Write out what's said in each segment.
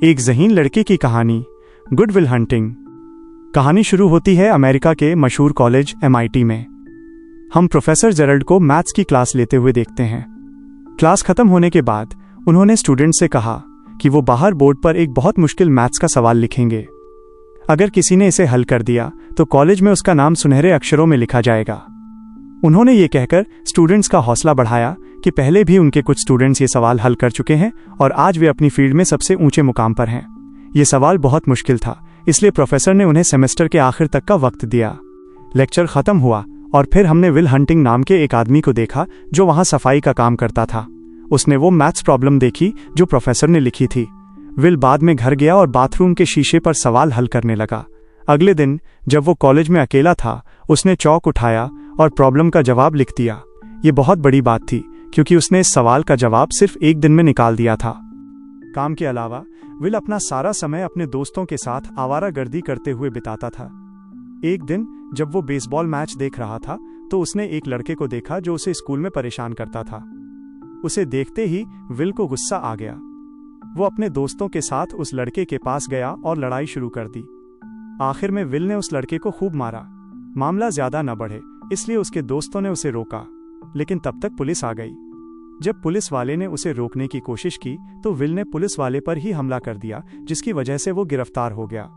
एक ज़हीन लड़के की कहानी, गुड विल हंटिंग। कहानी शुरू होती है अमेरिका के मशहूर कॉलेज MIT में। हम प्रोफेसर जेरल्ड को मैथ्स की क्लास लेते हुए देखते हैं। क्लास खत्म होने के बाद उन्होंने स्टूडेंट से कहा कि वो बाहर बोर्ड पर एक बहुत मुश्किल मैथ्स का सवाल लिखेंगे। अगर किसी ने इसे हल कर दिया तो कॉलेज में उसका नाम सुनहरे अक्षरों में लिखा जाएगा। उन्होंने ये कहकर स्टूडेंट्स का हौसला बढ़ाया कि पहले भी उनके कुछ स्टूडेंट्स ये सवाल हल कर चुके हैं और आज वे अपनी फील्ड में सबसे ऊंचे मुकाम पर हैं। ये सवाल बहुत मुश्किल था, इसलिए प्रोफेसर ने उन्हें सेमेस्टर के आखिर तक का वक्त दिया। लेक्चर खत्म हुआ और फिर हमने विल हंटिंग नाम के एक आदमी को देखा जो वहां सफाई का काम करता था। उसने वो मैथ्स प्रॉब्लम देखी जो प्रोफेसर ने लिखी थी। विल बाद में घर गया और बाथरूम के शीशे पर सवाल हल करने लगा। अगले दिन जब वो कॉलेज में अकेला था, उसने चौक उठाया और प्रॉब्लम का जवाब लिख दिया। ये बहुत बड़ी बात थी क्योंकि उसने इस सवाल का जवाब सिर्फ एक दिन में निकाल दिया था। काम के अलावा विल अपना सारा समय अपने दोस्तों के साथ आवारागर्दी करते हुए बिताता था। एक दिन जब वो बेसबॉल मैच देख रहा था तो उसने एक लड़के को देखा जो उसे स्कूल में परेशान करता था। उसे देखते ही विल को गुस्सा आ गया। वो अपने दोस्तों के साथ उस लड़के के पास गया और लड़ाई शुरू कर दी। आखिर में विल ने उस लड़के को खूब मारा। मामला ज्यादा न बढ़े इसलिए उसके दोस्तों ने उसे रोका, लेकिन तब तक पुलिस आ गई। जब पुलिस वाले ने उसे रोकने की कोशिश की तो विल ने पुलिस वाले पर ही हमला कर दिया, जिसकी वजह से वो गिरफ्तार हो गया।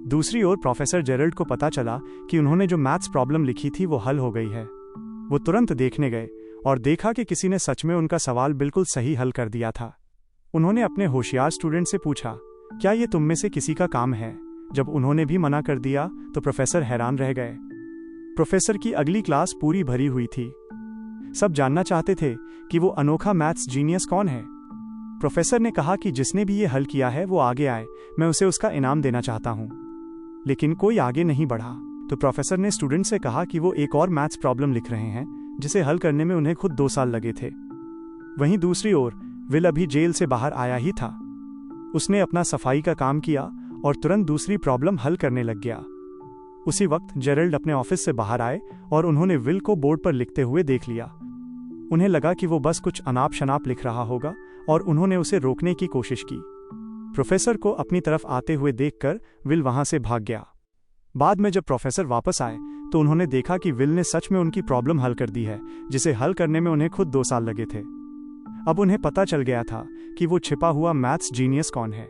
दूसरी ओर प्रोफेसर जेरल्ड को पता चला कि उन्होंने जो मैथ्स प्रॉब्लम लिखी थी वो हल हो गई है। वो तुरंत देखने गए और देखा कि किसी ने सच में उनका सवाल बिल्कुल सही हल कर दिया था। उन्होंने अपने होशियार स्टूडेंट से पूछा, क्या ये तुम में से किसी का काम है? जब उन्होंने भी मना कर दिया तो प्रोफेसर हैरान रह गए। प्रोफेसर की अगली क्लास पूरी भरी हुई थी। सब जानना चाहते थे कि वो अनोखा मैथ्स जीनियस कौन है। प्रोफेसर ने कहा कि जिसने भी ये हल किया है वो आगे आए, मैं उसे उसका इनाम देना चाहता हूँ। लेकिन कोई आगे नहीं बढ़ा तो प्रोफेसर ने स्टूडेंट से कहा कि वो एक और मैथ्स प्रॉब्लम लिख रहे हैं जिसे हल करने में उन्हें खुद 2 साल लगे थे। वहीं दूसरी ओर विल अभी जेल से बाहर आया ही था। उसने अपना सफाई का काम किया और तुरंत दूसरी प्रॉब्लम हल करने लग गया। उसी वक्त जेरल्ड अपने ऑफिस से बाहर आए और उन्होंने विल को बोर्ड पर लिखते हुए देख लिया। उन्हें लगा कि वो बस कुछ अनाप शनाप लिख रहा होगा और उन्होंने उसे रोकने की कोशिश की। प्रोफेसर को अपनी तरफ आते हुए देखकर विल वहां से भाग गया। बाद में जब प्रोफेसर वापस आए तो उन्होंने देखा कि विल ने सच में उनकी प्रॉब्लम हल कर दी है, जिसे हल करने में उन्हें खुद 2 साल लगे थे। अब उन्हें पता चल गया था कि वो छिपा हुआ मैथ्स जीनियस कौन है।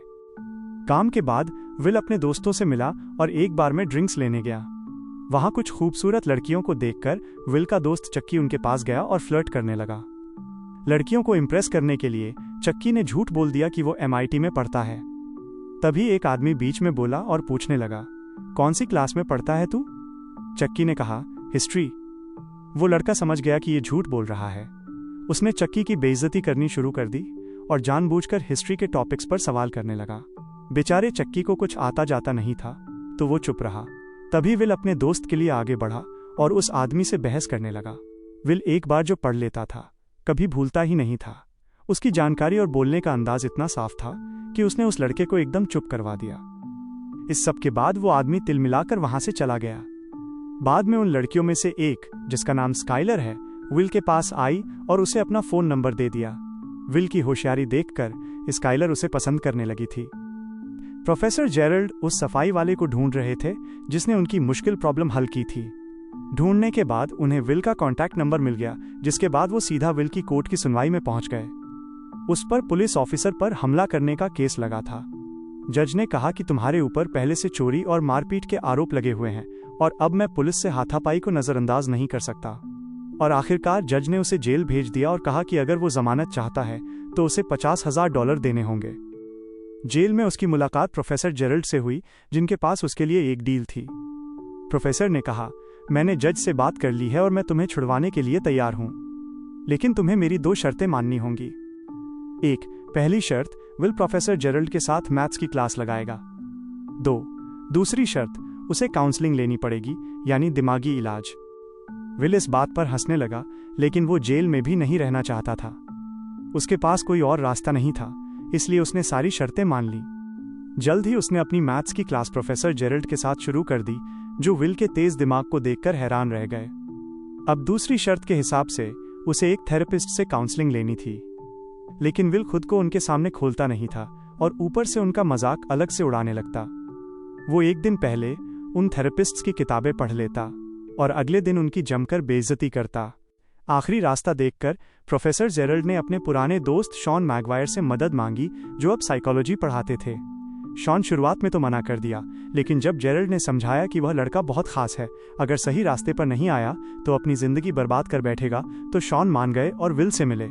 काम के बाद विल अपने दोस्तों से मिला और एक बार में ड्रिंक्स लेने गया। वहां कुछ खूबसूरत लड़कियों को देखकर विल का दोस्त चक्की उनके पास गया और फ्लर्ट करने लगा। लड़कियों को इम्प्रेस करने के लिए चक्की ने झूठ बोल दिया कि वो MIT में पढ़ता है। तभी एक आदमी बीच में बोला और पूछने लगा, कौन सी क्लास में पढ़ता है तू? चक्की ने कहा, हिस्ट्री। वो लड़का समझ गया कि ये झूठ बोल रहा है। उसने चक्की की बेइज्जती करनी शुरू कर दी और जानबूझकर हिस्ट्री के टॉपिक्स पर सवाल करने लगा। बेचारे चक्की को कुछ आता जाता नहीं था तो वो चुप रहा। तभी विल अपने दोस्त के लिए आगे बढ़ा और उस आदमी से बहस करने लगा। विल एक बार जो पढ़ लेता था कभी भूलता ही नहीं था। उसकी जानकारी और बोलने का अंदाज इतना साफ था कि उसने उस लड़के को एकदम चुप करवा दिया। इस सब के बाद वो आदमी तिलमिलाकर वहां से चला गया। बाद में उन लड़कियों में से एक, जिसका नाम स्काइलर है, विल के पास आई और उसे अपना फोन नंबर दे दिया। विल की होशियारी देखकर स्काइलर उसे पसंद करने लगी थी। प्रोफेसर जेरल्ड उस सफाई वाले को ढूंढ रहे थे जिसने उनकी मुश्किल प्रॉब्लम हल की थी। ढूंढने के बाद उन्हें विल का कॉन्टैक्ट नंबर मिल गया, जिसके बाद वो सीधा विल की कोर्ट की सुनवाई में पहुंच गए। उस पर पुलिस ऑफिसर पर हमला करने का केस लगा था। जज ने कहा कि तुम्हारे ऊपर पहले से चोरी और मारपीट के आरोप लगे हुए हैं और अब मैं पुलिस से हाथापाई को नजरअंदाज नहीं कर सकता। और आखिरकार जज ने उसे जेल भेज दिया और कहा कि अगर वो जमानत चाहता है तो उसे $50,000 देने होंगे। जेल में उसकी मुलाकात प्रोफेसर जेरल्ड से हुई, जिनके पास उसके लिए एक डील थी। प्रोफेसर ने कहा, मैंने जज से बात कर ली है और मैं तुम्हें छुड़वाने के लिए तैयार हूं, लेकिन तुम्हें मेरी 2 शर्तें माननी होंगी। एक, पहली शर्त, विल प्रोफेसर जेरल्ड के साथ मैथ्स की क्लास लगाएगा। 2, दूसरी शर्त, उसे काउंसलिंग लेनी पड़ेगी, यानी दिमागी इलाज। विल इस बात पर हंसने लगा, लेकिन वो जेल में भी नहीं रहना चाहता था। उसके पास कोई और रास्ता नहीं था, इसलिए उसने सारी शर्तें मान ली। जल्द ही उसने अपनी मैथ्स की क्लास प्रोफेसर जेरल्ड के साथ शुरू कर दी, जो विल के तेज दिमाग को देखकर हैरान रह गए। अब दूसरी शर्त के हिसाब से उसे एक थेरेपिस्ट से काउंसलिंग लेनी थी, लेकिन विल खुद को उनके सामने खोलता नहीं था और ऊपर से उनका मजाक अलग से उड़ाने लगता। वो एक दिन पहले उन थेरेपिस्ट्स की किताबें पढ़ लेता और अगले दिन उनकी जमकर बेइज्जती करता। आखिरी रास्ता देखकर प्रोफेसर जेरल्ड ने अपने पुराने दोस्त शॉन मैगवायर से मदद मांगी, जो अब साइकोलॉजी पढ़ाते थे। शॉन शुरुआत में तो मना कर दिया, लेकिन जब जेरल्ड ने समझाया कि वह लड़का बहुत खास है, अगर सही रास्ते पर नहीं आया तो अपनी जिंदगी बर्बाद कर बैठेगा, तो शॉन मान गए और विल से मिले।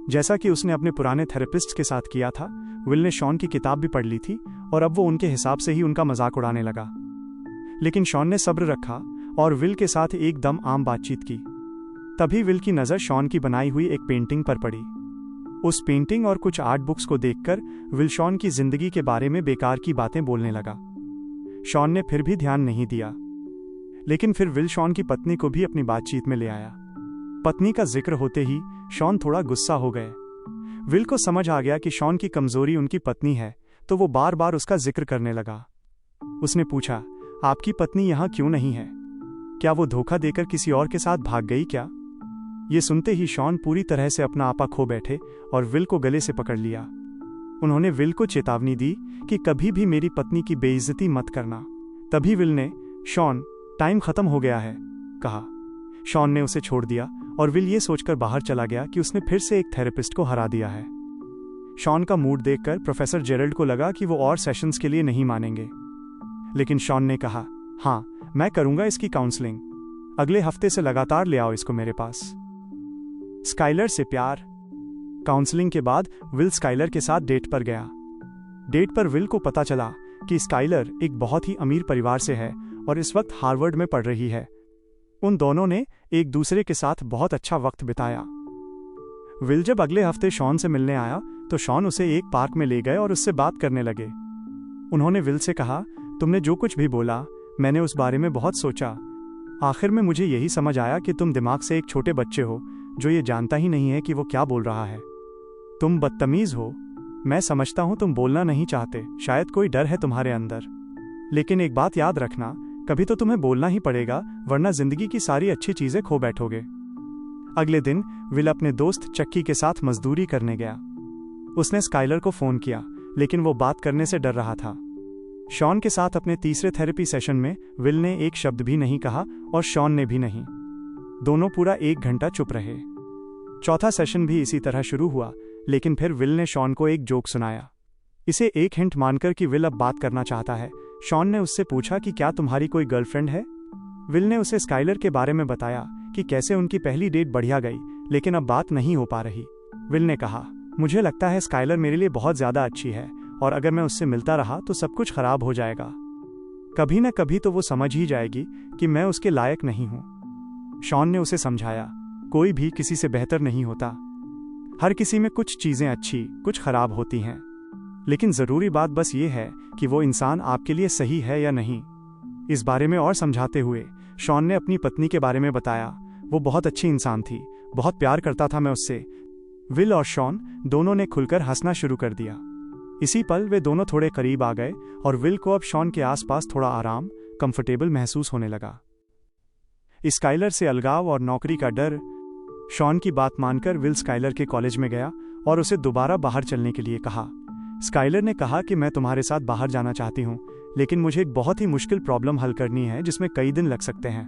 जैसा कि उसने अपने पुराने थेरेपिस्ट के साथ किया था, विल ने शॉन की किताब भी पढ़ ली थी और अब वो उनके हिसाब से ही उनका मजाक उड़ाने लगा। लेकिन शॉन ने सब्र रखा और विल के साथ एकदम आम बातचीत की। तभी विल की नज़र शॉन की बनाई हुई एक पेंटिंग पर पड़ी। उस पेंटिंग और कुछ आर्ट बुक्स को देखकर विल शॉन की जिंदगी के बारे में बेकार की बातें बोलने लगा। शॉन ने फिर भी ध्यान नहीं दिया, लेकिन फिर विल शॉन की पत्नी को भी अपनी बातचीत में ले आया। पत्नी का जिक्र होते ही शॉन थोड़ा गुस्सा हो गए। विल को समझ आ गया कि शॉन की कमजोरी उनकी पत्नी है, तो वो बार बार उसका जिक्र करने लगा। उसने पूछा, आपकी पत्नी यहाँ क्यों नहीं है? क्या वो धोखा देकर किसी और के साथ भाग गई क्या? ये सुनते ही शॉन पूरी तरह से अपना आपा खो बैठे और विल को गले से पकड़ लिया। उन्होंने विल को चेतावनी दी कि कभी भी मेरी पत्नी की बेइज्जती मत करना। तभी विल ने, शॉन, टाइम खत्म हो गया है, कहा। शॉन ने उसे छोड़ दिया और विल ये सोचकर बाहर चला गया कि उसने फिर से एक थेरेपिस्ट को हरा दिया है। शॉन का मूड देखकर प्रोफेसर जेरल्ड को लगा कि वो और सेशंस के लिए नहीं मानेंगे, लेकिन शॉन ने कहा, हाँ, मैं करूंगा इसकी काउंसलिंग। अगले हफ्ते से लगातार ले आओ इसको मेरे पास। स्काइलर से प्यार। काउंसलिंग के बाद विल स्काइलर के साथ डेट पर गया। डेट पर विल को पता चला कि स्काइलर एक बहुत ही अमीर परिवार से है और इस वक्त हार्वर्ड में पढ़ रही है। उन दोनों ने एक दूसरे के साथ बहुत अच्छा वक्त बिताया। विल जब अगले हफ्ते शॉन से मिलने आया तो शॉन उसे एक पार्क में ले गए और उससे बात करने लगे। उन्होंने विल से कहा, तुमने जो कुछ भी बोला, मैंने उस बारे में बहुत सोचा। आखिर में मुझे यही समझ आया कि तुम दिमाग से एक छोटे बच्चे हो जो ये जानता ही नहीं है कि वो क्या बोल रहा है। तुम बदतमीज हो। मैं समझता हूं तुम बोलना नहीं चाहते, शायद कोई डर है तुम्हारे अंदर। लेकिन एक बात याद रखना, कभी तो तुम्हें बोलना ही पड़ेगा, वरना जिंदगी की सारी अच्छी चीजें खो बैठोगे। अगले दिन विल अपने दोस्त चक्की के साथ मजदूरी करने गया। उसने स्काइलर को फोन किया, लेकिन वो बात करने से डर रहा था। शॉन के साथ अपने तीसरे थेरेपी सेशन में विल ने एक शब्द भी नहीं कहा और शॉन ने भी नहीं। दोनों पूरा 1 घंटा चुप रहे। चौथा सेशन भी इसी तरह शुरू हुआ, लेकिन फिर विल ने शॉन को एक जोक सुनाया। इसे एक हिंट मानकर कि विल अब बात करना चाहता है, शॉन ने उससे पूछा कि क्या तुम्हारी कोई गर्लफ्रेंड है? विल ने उसे स्काइलर के बारे में बताया कि कैसे उनकी पहली डेट बढ़िया गई, लेकिन अब बात नहीं हो पा रही। विल ने कहा, मुझे लगता है स्काइलर मेरे लिए बहुत ज्यादा अच्छी है और अगर मैं उससे मिलता रहा तो सब कुछ खराब हो जाएगा। कभी न कभी तो वो समझ ही जाएगी कि मैं उसके लायक नहीं हूं। शॉन ने उसे समझाया, कोई भी किसी से बेहतर नहीं होता। हर किसी में कुछ चीजें अच्छी, कुछ खराब होती हैं, लेकिन जरूरी बात बस ये है कि वो इंसान आपके लिए सही है या नहीं। इस बारे में और समझाते हुए शॉन ने अपनी पत्नी के बारे में बताया। वो बहुत अच्छी इंसान थी, बहुत प्यार करता था मैं उससे। विल और शॉन दोनों ने खुलकर हंसना शुरू कर दिया। इसी पल वे दोनों थोड़े करीब आ गए और विल को अब शॉन के आसपास थोड़ा आराम, कंफर्टेबल महसूस होने लगा। स्काइलर से अलगाव और नौकरी का डर। शॉन की बात मानकर विल स्काइलर के कॉलेज में गया और उसे दोबारा बाहर चलने के लिए कहा। स्काइलर ने कहा कि मैं तुम्हारे साथ बाहर जाना चाहती हूँ, लेकिन मुझे एक बहुत ही मुश्किल प्रॉब्लम हल करनी है जिसमें कई दिन लग सकते हैं।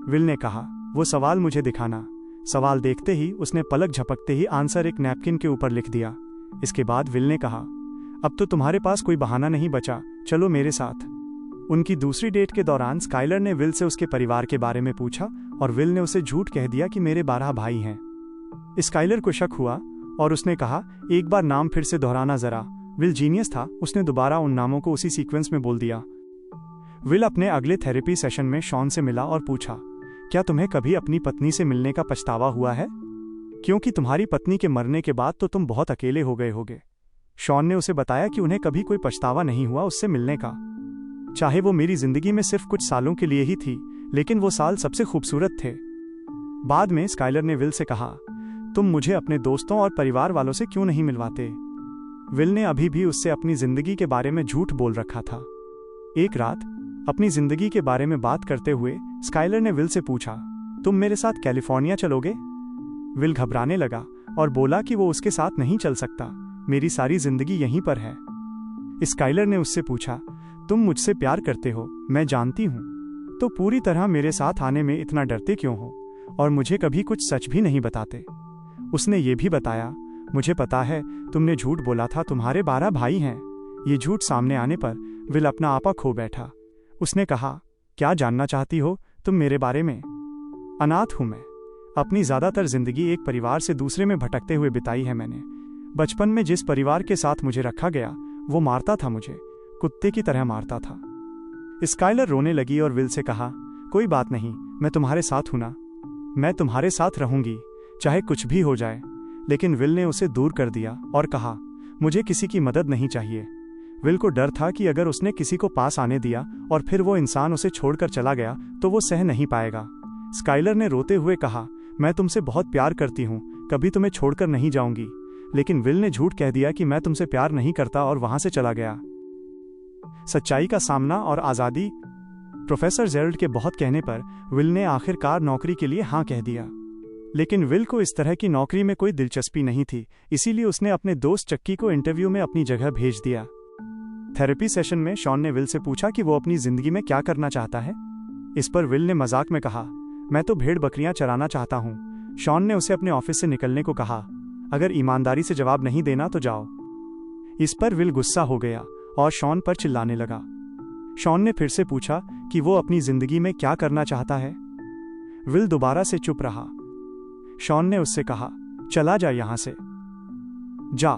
विल ने कहा, वो सवाल मुझे दिखाना। सवाल देखते ही उसने पलक झपकते ही आंसर एक नैपकिन के ऊपर लिख दिया। इसके बाद विल ने कहा, अब तो तुम्हारे पास कोई बहाना नहीं बचा, चलो मेरे साथ। उनकी दूसरी डेट के दौरान स्काइलर ने विल से उसके परिवार के बारे में पूछा और विल ने उसे झूठ कह दिया कि मेरे 12 भाई हैं। स्काइलर को शक हुआ और उसने कहा, एक बार नाम फिर से दोहराना जरा। विल जीनियस था, उसने दोबारा उन नामों को उसी सीक्वेंस में बोल दिया। विल अपने अगले थेरेपी सेशन में शॉन से मिला और पूछा, क्या तुम्हें कभी अपनी पत्नी से मिलने का पछतावा हुआ है? क्योंकि तुम्हारी पत्नी के मरने के बाद तो तुम बहुत अकेले हो गए होगे। शॉन ने उसे बताया कि उन्हें कभी कोई पछतावा नहीं हुआ उससे मिलने का। चाहे वो मेरी जिंदगी में सिर्फ कुछ सालों के लिए ही थी, लेकिन वो साल सबसे खूबसूरत थे। बाद में स्काइलर ने विल से कहा, तुम मुझे अपने दोस्तों और परिवार वालों से क्यों नहीं मिलवाते? विल ने अभी भी उससे अपनी जिंदगी के बारे में झूठ बोल रखा था। एक रात अपनी जिंदगी के बारे में बात करते हुए स्काइलर ने विल से पूछा, तुम मेरे साथ कैलिफोर्निया चलोगे? विल घबराने लगा और बोला कि वो उसके साथ नहीं चल सकता, मेरी सारी जिंदगी यहीं पर है। स्काइलर ने उससे पूछा, तुम मुझसे प्यार करते हो, मैं जानती हूँ, तो पूरी तरह मेरे साथ आने में इतना डरते क्यों हो, और मुझे कभी कुछ सच भी नहीं बताते। उसने ये भी बताया, मुझे पता है तुमने झूठ बोला था, तुम्हारे 12 भाई हैं। ये झूठ सामने आने पर विल अपना आपा खो बैठा। उसने कहा, क्या जानना चाहती हो तुम मेरे बारे में? अनाथ हूं मैं। अपनी ज्यादातर जिंदगी एक परिवार से दूसरे में भटकते हुए बिताई है मैंने। बचपन में जिस परिवार के साथ मुझे रखा गया वो मारता था, मुझे कुत्ते की तरह मारता था। स्काइलर रोने लगी और विल से कहा, कोई बात नहीं, मैं तुम्हारे साथ हूं ना, मैं तुम्हारे साथ रहूंगी, चाहे कुछ भी हो जाए। लेकिन विल ने उसे दूर कर दिया और कहा, मुझे किसी की मदद नहीं चाहिए। विल को डर था कि अगर उसने किसी को पास आने दिया और फिर वो इंसान उसे छोड़कर चला गया तो वो सह नहीं पाएगा। स्काइलर ने रोते हुए कहा, मैं तुमसे बहुत प्यार करती हूँ, कभी तुम्हें छोड़कर नहीं जाऊंगी। लेकिन विल ने झूठ कह दिया कि मैं तुमसे प्यार नहीं करता और वहां से चला गया। सच्चाई का सामना और आजादी। प्रोफेसर जेरल्ड के बहुत कहने पर विल ने आखिरकार नौकरी के लिए हाँ कह दिया। लेकिन विल को इस तरह की नौकरी में कोई दिलचस्पी नहीं थी, इसीलिए उसने अपने दोस्त चक्की को इंटरव्यू में अपनी जगह भेज दिया। थेरेपी सेशन में शॉन ने विल से पूछा कि वो अपनी जिंदगी में क्या करना चाहता है। इस पर विल ने मजाक में कहा, मैं तो भेड़ बकरियां चराना चाहता हूँ। शॉन ने उसे अपने ऑफिस से निकलने को कहा, अगर ईमानदारी से जवाब नहीं देना तो जाओ। इस पर विल गुस्सा हो गया और शॉन पर चिल्लाने लगा। शॉन ने फिर से पूछा कि वो अपनी जिंदगी में क्या करना चाहता है। विल दोबारा से चुप रहा। शॉन ने उससे कहा, चला जा यहां से, जा।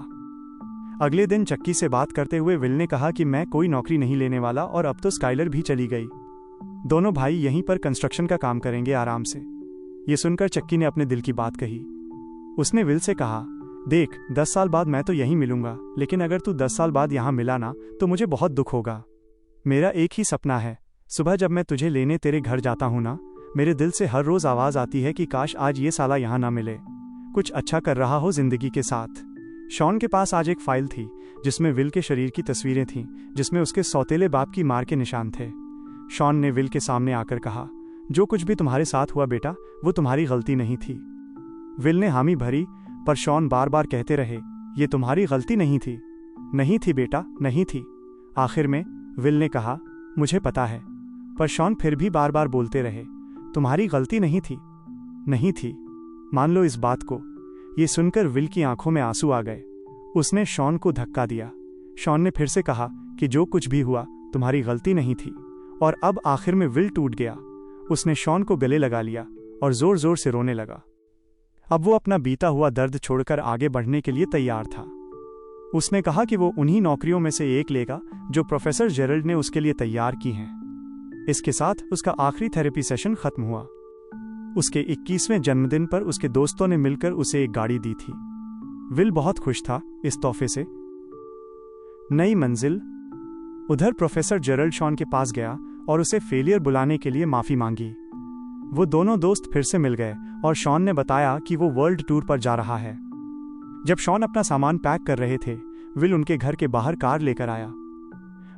अगले दिन चक्की से बात करते हुए विल ने कहा कि मैं कोई नौकरी नहीं लेने वाला और अब तो स्काइलर भी चली गई। दोनों भाई यहीं पर कंस्ट्रक्शन का काम करेंगे आराम से। ये सुनकर चक्की ने अपने दिल की बात कही। उसने विल से कहा, देख 10 साल बाद मैं तो यहीं मिलूंगा, लेकिन अगर तू 10 साल बाद यहां मिला ना तो मुझे बहुत दुख होगा। मेरा एक ही सपना है, सुबह जब मैं तुझे लेने तेरे घर जाता हूं ना, मेरे दिल से हर रोज आवाज आती है कि काश आज ये साला यहां ना मिले, कुछ अच्छा कर रहा हो जिंदगी के साथ। शॉन के पास आज एक फाइल थी जिसमें विल के शरीर की तस्वीरें थीं, जिसमें उसके सौतेले बाप की मार के निशान थे। शॉन ने विल के सामने आकर कहा, जो कुछ भी तुम्हारे साथ हुआ बेटा, वो तुम्हारी गलती नहीं थी। विल ने हामी भरी, पर शॉन बार बार कहते रहे, ये तुम्हारी गलती नहीं थी, नहीं थी बेटा, नहीं थी। आखिर में विल ने कहा, मुझे पता है, पर शॉन फिर भी बार बार बोलते रहे, तुम्हारी गलती नहीं थी, नहीं थी, मान लो इस बात को। ये सुनकर विल की आंखों में आंसू आ गए। उसने शॉन को धक्का दिया। शॉन ने फिर से कहा कि जो कुछ भी हुआ तुम्हारी गलती नहीं थी, और अब आखिर में विल टूट गया। उसने शॉन को गले लगा लिया और जोर जोर से रोने लगा। अब वो अपना बीता हुआ दर्द छोड़कर आगे बढ़ने के लिए तैयार था। उसने कहा कि वो उन्हीं नौकरियों में से एक लेगा जो प्रोफेसर जेरल्ड ने उसके लिए तैयार की हैं। इसके साथ उसका आखिरी थेरेपी सेशन खत्म हुआ। उसके 21वें जन्मदिन पर उसके दोस्तों ने मिलकर उसे एक गाड़ी दी थी। विल बहुत खुश था इस तोहफे से। नई मंजिल। उधर प्रोफेसर जेरल्ड शॉन के पास गया और उसे फेलियर बुलाने के लिए माफी मांगी। वो दोनों दोस्त फिर से मिल गए और शॉन ने बताया कि वो वर्ल्ड टूर पर जा रहा है। जब शॉन अपना सामान पैक कर रहे थे, विल उनके घर के बाहर कार लेकर आया।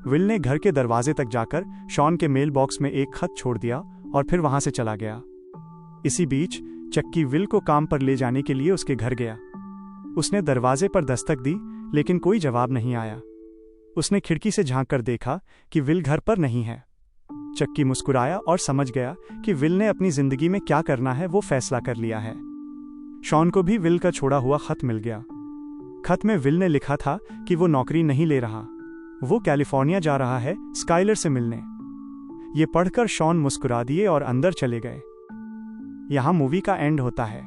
विल ने घर के दरवाजे तक जाकर शॉन के मेल बॉक्स में एक खत छोड़ दिया और फिर वहां से चला गया। इसी बीच चक्की विल को काम पर ले जाने के लिए उसके घर गया। उसने दरवाजे पर दस्तक दी, लेकिन कोई जवाब नहीं आया। उसने खिड़की से झांककर देखा कि विल घर पर नहीं है। चक्की मुस्कुराया और समझ गया कि विल ने अपनी जिंदगी में क्या करना है वो फैसला कर लिया है। शॉन को भी विल का छोड़ा हुआ खत मिल गया। खत में विल ने लिखा था कि वो नौकरी नहीं ले रहा, वो कैलिफोर्निया जा रहा है स्काइलर से मिलने। ये पढ़कर शॉन मुस्कुरा दिए और अंदर चले गए। यहाँ मूवी का एंड होता है।